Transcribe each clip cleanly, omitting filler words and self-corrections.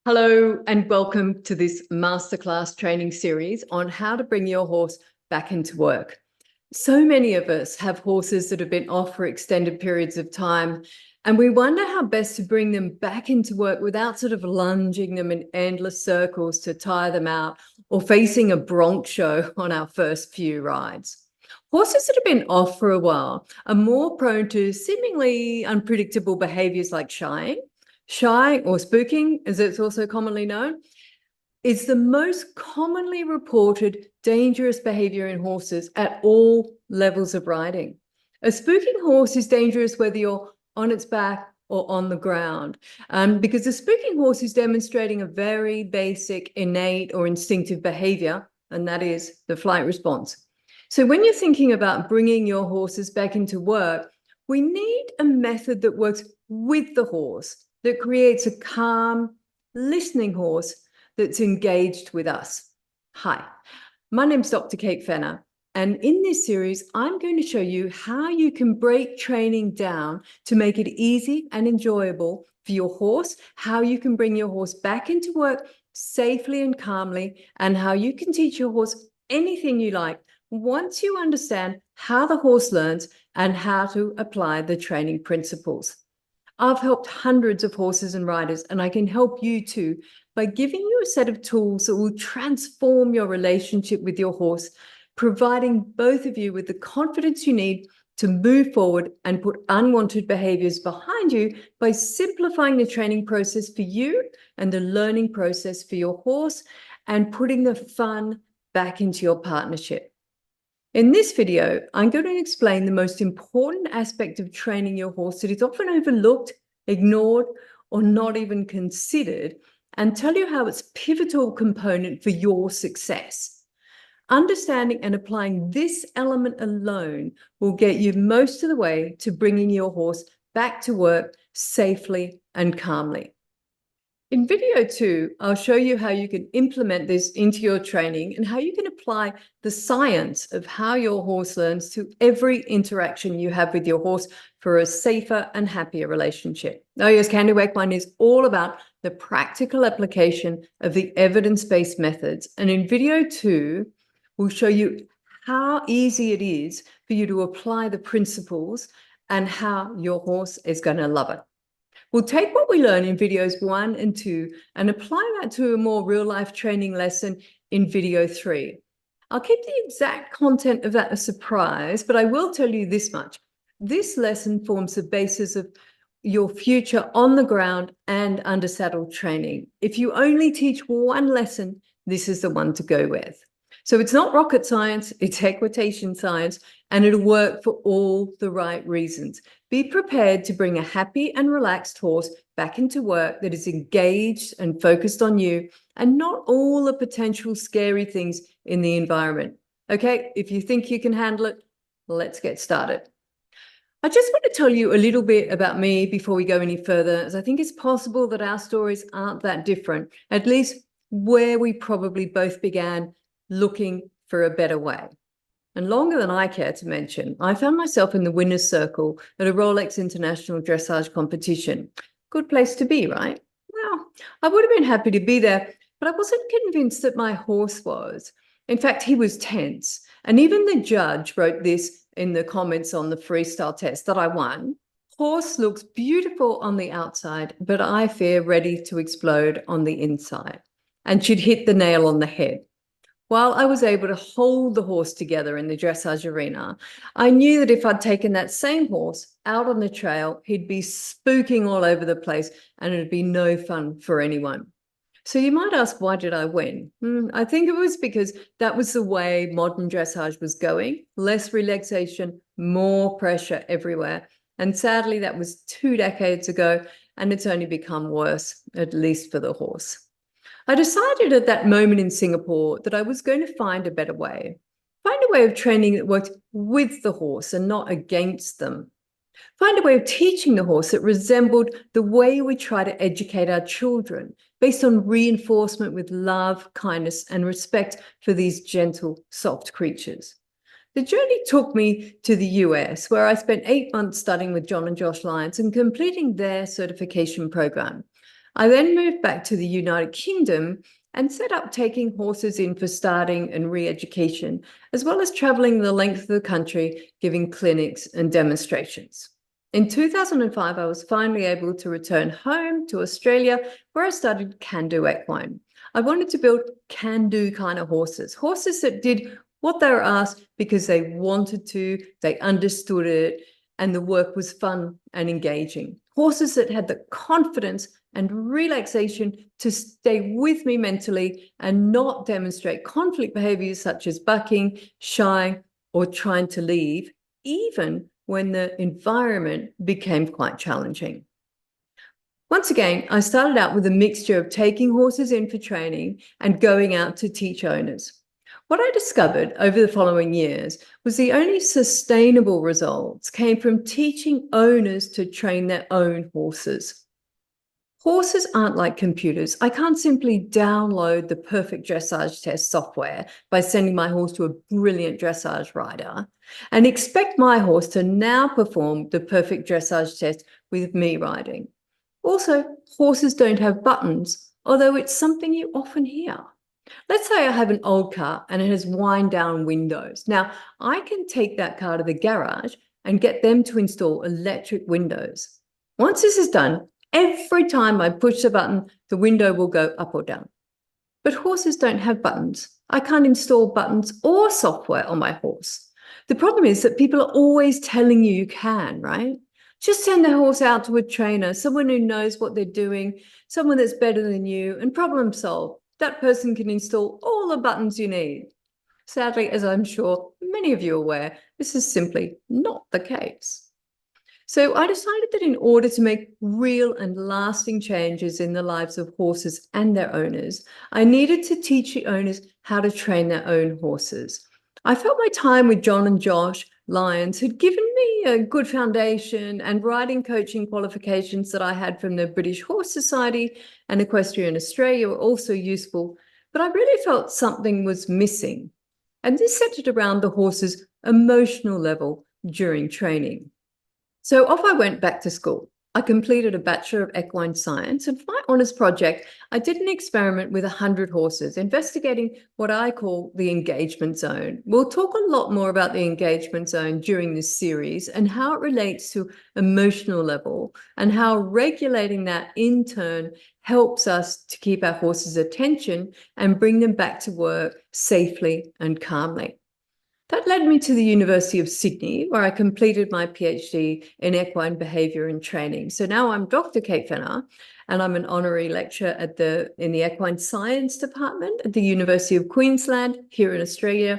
Hello and welcome to this Masterclass training series on how to bring your horse back into work. So many of us have horses that have been off for extended periods of time, and we wonder how best to bring them back into work without sort of lunging them in endless circles to tire them out or facing a bronc show on our first few rides. Horses that have been off for a while are more prone to seemingly unpredictable behaviors like shying. Shy or spooking, as it's also commonly known, is the most commonly reported dangerous behavior in horses at all levels of riding. A spooking horse is dangerous whether you're on its back or on the ground, because the spooking horse is demonstrating a very basic, innate or instinctive behavior, and that is the flight response. So when you're thinking about bringing your horses back into work, we need a method that works with the horse, that creates a calm, listening horse that's engaged with us. Hi, my name's Dr. Kate Fenner, and in this series, I'm going to show you how you can break training down to make it easy and enjoyable for your horse, how you can bring your horse back into work safely and calmly, and how you can teach your horse anything you like once you understand how the horse learns and how to apply the training principles. I've helped hundreds of horses and riders, and I can help you too by giving you a set of tools that will transform your relationship with your horse, providing both of you with the confidence you need to move forward and put unwanted behaviors behind you by simplifying the training process for you and the learning process for your horse and putting the fun back into your partnership. In this video, I'm going to explain the most important aspect of training your horse that is often overlooked, ignored, or not even considered, and tell you how it's a pivotal component for your success. Understanding and applying this element alone will get you most of the way to bringing your horse back to work safely and calmly. In video 2, I'll show you how you can implement this into your training and how you can apply the science of how your horse learns to every interaction you have with your horse for a safer and happier relationship. Oh yes, Candy Equine is all about the practical application of the evidence-based methods. And in video 2, we'll show you how easy it is for you to apply the principles and how your horse is going to love it. We'll take what we learn in videos 1 and 2 and apply that to a more real-life training lesson in video 3. I'll keep the exact content of that a surprise, but I will tell you this much. This lesson forms the basis of your future on the ground and under saddle training. If you only teach one lesson, this is the one to go with. So it's not rocket science, it's equitation science, and it'll work for all the right reasons. Be prepared to bring a happy and relaxed horse back into work that is engaged and focused on you and not all the potential scary things in the environment. Okay, if you think you can handle it, let's get started. I just want to tell you a little bit about me before we go any further, as I think it's possible that our stories aren't that different, at least where we probably both began looking for a better way. And longer than I care to mention, I found myself in the winner's circle at a Rolex International dressage competition. Good place to be, right? Well, I would have been happy to be there, but I wasn't convinced that my horse was. In fact, he was tense. And even the judge wrote this in the comments on the freestyle test that I won. Horse looks beautiful on the outside, but I fear ready to explode on the inside. And she'd hit the nail on the head. While I was able to hold the horse together in the dressage arena, I knew that if I'd taken that same horse out on the trail, he'd be spooking all over the place and it'd be no fun for anyone. So you might ask, why did I win? I think it was because that was the way modern dressage was going. Less relaxation, more pressure everywhere. And sadly, that was 2 decades ago, and it's only become worse, at least for the horse. I decided at that moment in Singapore that I was going to find a better way. Find a way of training that worked with the horse and not against them. Find a way of teaching the horse that resembled the way we try to educate our children, based on reinforcement with love, kindness, and respect for these gentle, soft creatures. The journey took me to the US, where I spent 8 months studying with John and Josh Lyons and completing their certification program. I then moved back to the United Kingdom and set up taking horses in for starting and re-education, as well as traveling the length of the country, giving clinics and demonstrations. In 2005, I was finally able to return home to Australia, where I started Can-Do Equine. I wanted to build can-do kind of horses, horses that did what they were asked because they wanted to, they understood it, and the work was fun and engaging. Horses that had the confidence and relaxation to stay with me mentally and not demonstrate conflict behaviors such as bucking, shying, or trying to leave, even when the environment became quite challenging. Once again, I started out with a mixture of taking horses in for training and going out to teach owners. What I discovered over the following years was the only sustainable results came from teaching owners to train their own horses. Horses aren't like computers. I can't simply download the perfect dressage test software by sending my horse to a brilliant dressage rider and expect my horse to now perform the perfect dressage test with me riding. Also, horses don't have buttons, although it's something you often hear. Let's say I have an old car and it has wind down windows. Now, I can take that car to the garage and get them to install electric windows. Once this is done, every time I push the button, the window will go up or down. But horses don't have buttons. I can't install buttons or software on my horse. The problem is that people are always telling you you can, right? Just send the horse out to a trainer, someone who knows what they're doing, someone that's better than you, and problem solve. That person can install all the buttons you need. Sadly, as I'm sure many of you are aware, this is simply not the case. So I decided that in order to make real and lasting changes in the lives of horses and their owners, I needed to teach the owners how to train their own horses. I felt my time with John and Josh Lyons had given me a good foundation, and riding coaching qualifications that I had from the British Horse Society and Equestrian Australia were also useful, but I really felt something was missing. And this centered around the horse's emotional level during training. So off I went back to school. I completed a Bachelor of Equine Science, and for my honours project, I did an experiment with 100 horses, investigating what I call the engagement zone. We'll talk a lot more about the engagement zone during this series and how it relates to emotional level and how regulating that in turn helps us to keep our horses' attention and bring them back to work safely and calmly. That led me to the University of Sydney, where I completed my PhD in equine behaviour and training. So now I'm Dr. Kate Fenner, and I'm an honorary lecturer in the Equine Science Department at the University of Queensland here in Australia,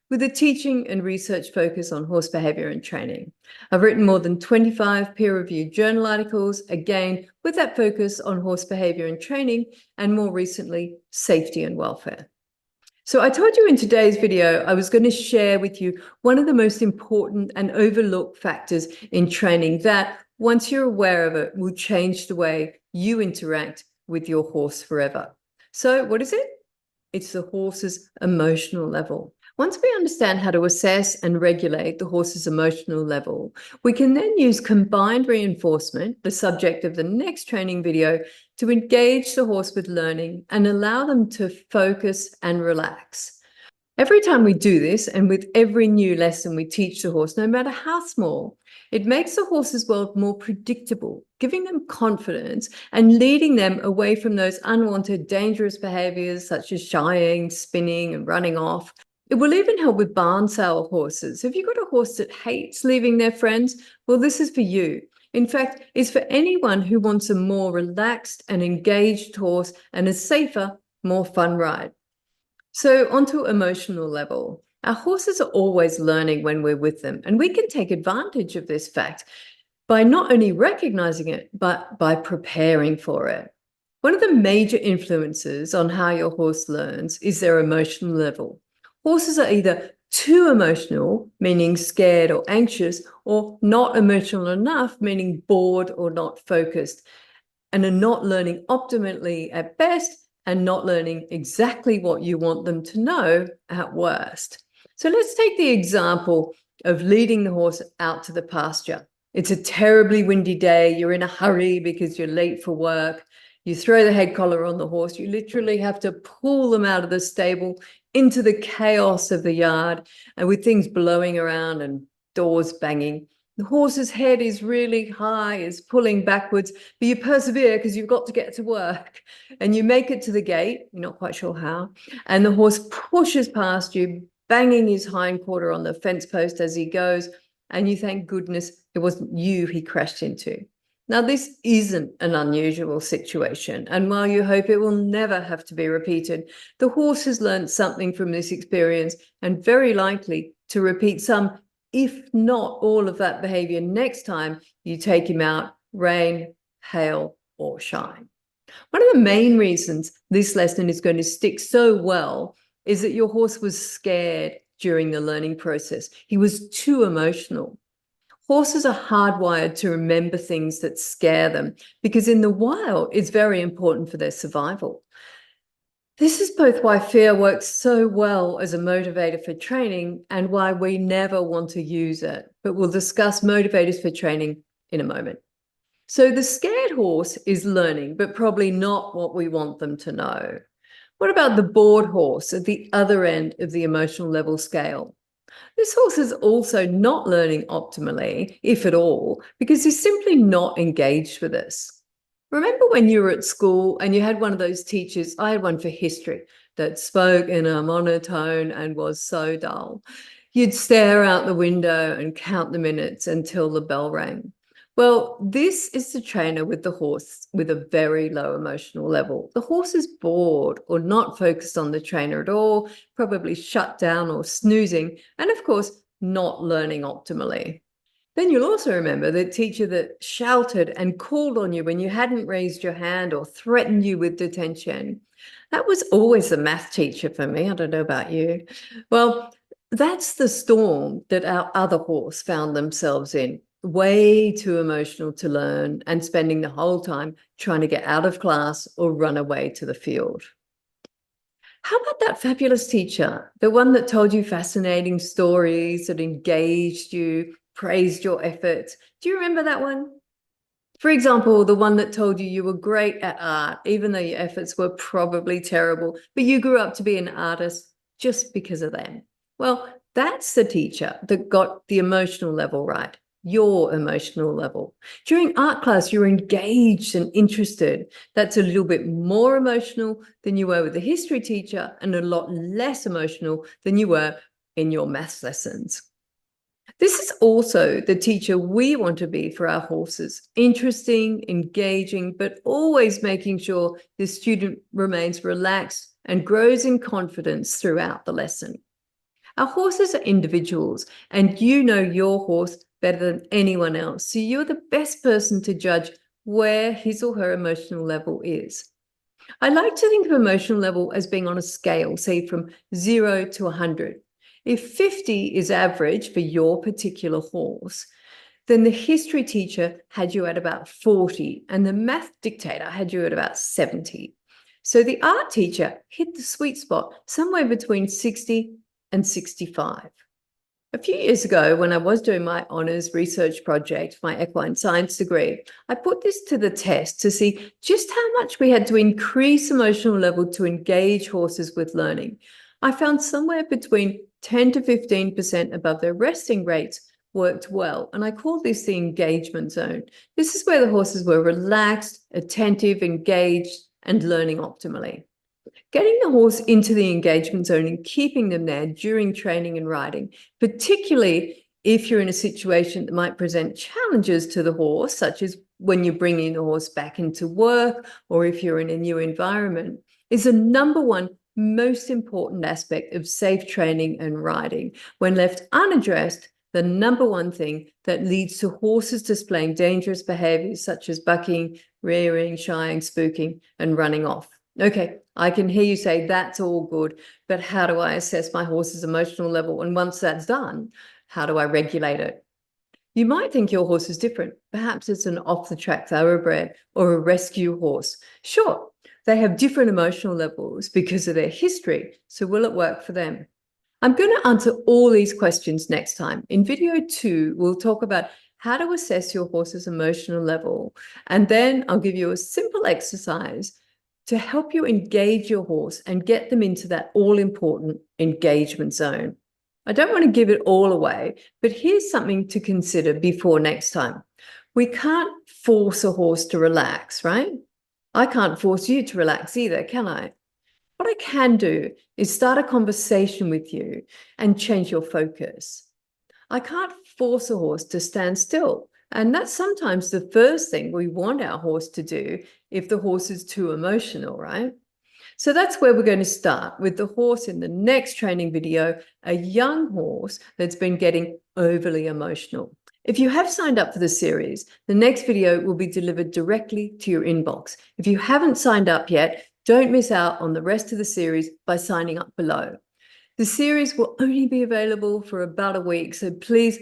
with a teaching and research focus on horse behaviour and training. I've written more than 25 peer-reviewed journal articles, again, with that focus on horse behaviour and training, and more recently, safety and welfare. So I told you in today's video, I was going to share with you one of the most important and overlooked factors in training that, once you're aware of it, will change the way you interact with your horse forever. So what is it? It's the horse's emotional level. Once we understand how to assess and regulate the horse's emotional level, we can then use combined reinforcement, the subject of the next training video, to engage the horse with learning and allow them to focus and relax. Every time we do this, and with every new lesson we teach the horse, no matter how small, it makes the horse's world more predictable, giving them confidence and leading them away from those unwanted, dangerous behaviors such as shying, spinning, and running off. It will even help with barn sale horses. If you've got a horse that hates leaving their friends, well, this is for you. In fact, it's for anyone who wants a more relaxed and engaged horse and a safer, more fun ride. So onto emotional level. Our horses are always learning when we're with them, and we can take advantage of this fact by not only recognizing it, but by preparing for it. One of the major influences on how your horse learns is their emotional level. Horses are either too emotional, meaning scared or anxious, or not emotional enough, meaning bored or not focused, and are not learning optimally at best and not learning exactly what you want them to know at worst. So let's take the example of leading the horse out to the pasture. It's a terribly windy day. You're in a hurry because you're late for work. You throw the head collar on the horse. You literally have to pull them out of the stable into the chaos of the yard, and with things blowing around and doors banging. The horse's head is really high, is pulling backwards, but you persevere because you've got to get to work. And you make it to the gate, you're not quite sure how, and the horse pushes past you, banging his hindquarter on the fence post as he goes, and you thank goodness it wasn't you he crashed into. Now, this isn't an unusual situation, and while you hope it will never have to be repeated, the horse has learned something from this experience and very likely to repeat some, if not all, of that behavior next time you take him out, rain, hail, or shine. One of the main reasons this lesson is going to stick so well is that your horse was scared during the learning process. He was too emotional. Horses are hardwired to remember things that scare them because in the wild, it's very important for their survival. This is both why fear works so well as a motivator for training and why we never want to use it. But we'll discuss motivators for training in a moment. So the scared horse is learning, but probably not what we want them to know. What about the bored horse at the other end of the emotional level scale? This horse is also not learning optimally, if at all, because he's simply not engaged with us. Remember when you were at school and you had one of those teachers, I had one for history, that spoke in a monotone and was so dull. You'd stare out the window and count the minutes until the bell rang. Well, this is the trainer with the horse with a very low emotional level. The horse is bored or not focused on the trainer at all, probably shut down or snoozing, and of course, not learning optimally. Then you'll also remember the teacher that shouted and called on you when you hadn't raised your hand or threatened you with detention. That was always the math teacher for me. I don't know about you. Well, that's the storm that our other horse found themselves in. Way too emotional to learn and spending the whole time trying to get out of class or run away to the field. How about that fabulous teacher, the one that told you fascinating stories, that engaged you, praised your efforts? Do you remember that one? For example, the one that told you were great at art, even though your efforts were probably terrible, but you grew up to be an artist just because of them. Well, that's the teacher that got the emotional level right. Your emotional level. During art class, you're engaged and interested. That's a little bit more emotional than you were with the history teacher and a lot less emotional than you were in your maths lessons. This is also the teacher we want to be for our horses. Interesting, engaging, but always making sure the student remains relaxed and grows in confidence throughout the lesson. Our horses are individuals, and you know your horse better than anyone else. So you're the best person to judge where his or her emotional level is. I like to think of emotional level as being on a scale, say from 0 to 100. If 50 is average for your particular horse, then the history teacher had you at about 40 and the math dictator had you at about 70. So the art teacher hit the sweet spot somewhere between 60 and 65. A few years ago, when I was doing my honours research project, my equine science degree, I put this to the test to see just how much we had to increase emotional level to engage horses with learning. I found somewhere between 10 to 15% above their resting rates worked well, and I call this the engagement zone. This is where the horses were relaxed, attentive, engaged, and learning optimally. Getting the horse into the engagement zone and keeping them there during training and riding, particularly if you're in a situation that might present challenges to the horse, such as when you're bringing the horse back into work or if you're in a new environment, is the number one most important aspect of safe training and riding. When left unaddressed, the number one thing that leads to horses displaying dangerous behaviors such as bucking, rearing, shying, spooking, and running off. Okay, I can hear you say that's all good, but how do I assess my horse's emotional level? And once that's done, how do I regulate it? You might think your horse is different. Perhaps it's an off-the-track thoroughbred or a rescue horse. Sure, they have different emotional levels because of their history. So will it work for them? I'm going to answer all these questions next time. In video 2, we'll talk about how to assess your horse's emotional level. And then I'll give you a simple exercise to help you engage your horse and get them into that all-important engagement zone. I don't want to give it all away, but here's something to consider before next time. We can't force a horse to relax, right? I can't force you to relax either, can I? What I can do is start a conversation with you and change your focus. I can't force a horse to stand still. And that's sometimes the first thing we want our horse to do if the horse is too emotional, right? So that's where we're going to start with the horse in the next training video, a young horse that's been getting overly emotional. If you have signed up for the series, the next video will be delivered directly to your inbox. If you haven't signed up yet, don't miss out on the rest of the series by signing up below. The series will only be available for about a week, so please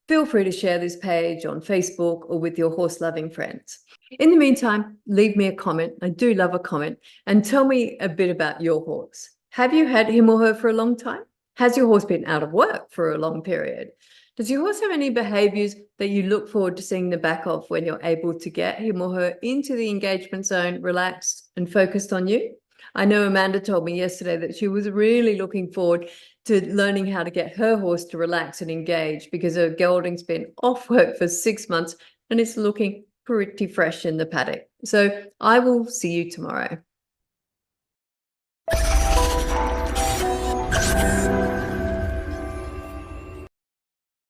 feel free to share this page on Facebook or with your horse-loving friends. In the meantime, leave me a comment. I do love a comment. And tell me a bit about your horse. Have you had him or her for a long time? Has your horse been out of work for a long period? Does your horse have any behaviors that you look forward to seeing the back of when you're able to get him or her into the engagement zone, relaxed and focused on you? I know Amanda told me yesterday that she was really looking forward to learning how to get her horse to relax and engage because her gelding's been off work for 6 months and it's looking pretty fresh in the paddock. So I will see you tomorrow.